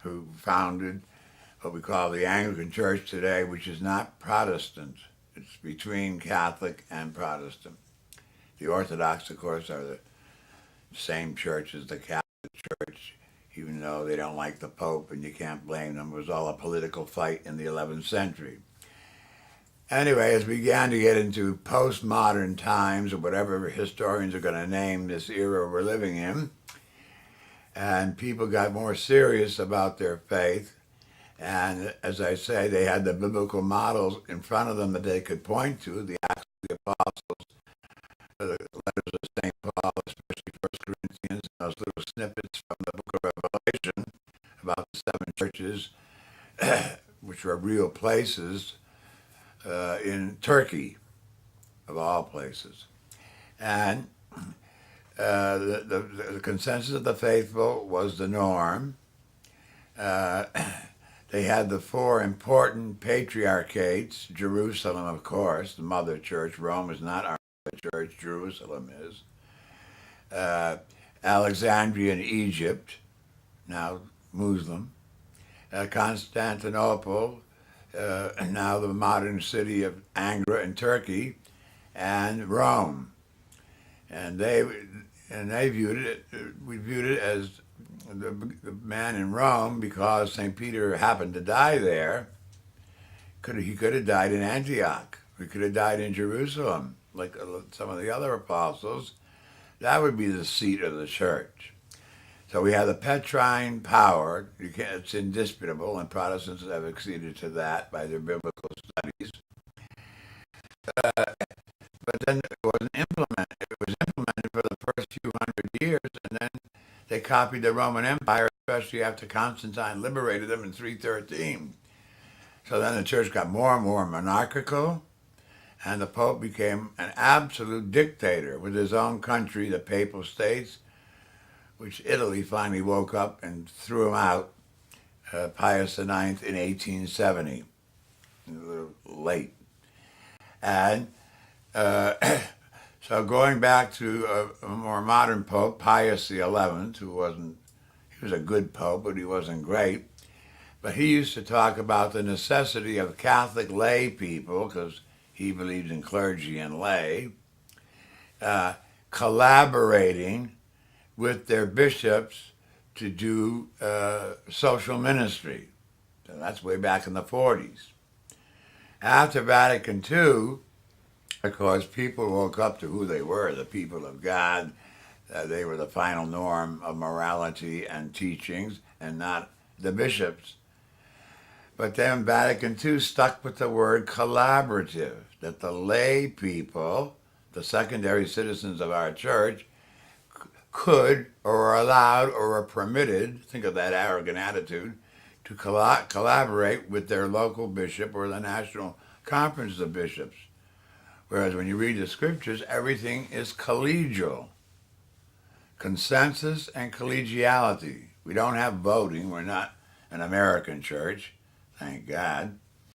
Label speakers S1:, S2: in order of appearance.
S1: who founded what we call the Anglican Church today, which is not Protestant. It's between Catholic and Protestant. The Orthodox, of course, are the same church as the Catholic Church, even though they don't like the Pope, and you can't blame them. It was all a political fight in the 11th century. Anyway, as we began to get into postmodern times, or whatever historians are going to name this era we're living in, and people got more serious about their faith, and as I say, they had the biblical models in front of them that they could point to, the Acts of the Apostles, the letters of St. Paul, especially First Corinthians, and those little snippets from the book of Revelation about the seven churches, which were real places in Turkey, of all places. And the consensus of the faithful was the norm. They had the four important patriarchates, Jerusalem, of course, the mother church. Rome is not our mother church, Jerusalem is. Alexandria in Egypt, now Muslim. Constantinople, now the modern city of Ankara in Turkey, and Rome. And they viewed it, we viewed it as the man in Rome, because St. Peter happened to die there. He could have died in Antioch. He could have died in Jerusalem, like some of the other apostles. That would be the seat of the church. So we have the Petrine power. It's indisputable, and Protestants have acceded to that by their biblical studies. But then it wasn't implemented. It was implemented for the first few hundred years, and then they copied the Roman Empire, especially after Constantine liberated them in 313. So then the church got more and more monarchical, and the Pope became an absolute dictator with his own country, the Papal States, which Italy finally woke up and threw him out, Pius IX in 1870, a little late. And so going back to a more modern Pope, Pius XI, he was a good Pope, but he wasn't great. But he used to talk about the necessity of Catholic lay people, because he believed in clergy and lay, collaborating with their bishops to do social ministry. So that's way back in the 40s. After Vatican II, of course, people woke up to who they were, the people of God. They were the final norm of morality and teachings, and not the bishops. But then Vatican II stuck with the word collaborative, that the lay people, the secondary citizens of our church, could or are allowed or are permitted, think of that arrogant attitude, to collaborate with their local bishop or the National Conference of Bishops. Whereas when you read the scriptures, everything is collegial. Consensus and collegiality. We don't have voting. We're not an American church, thank God.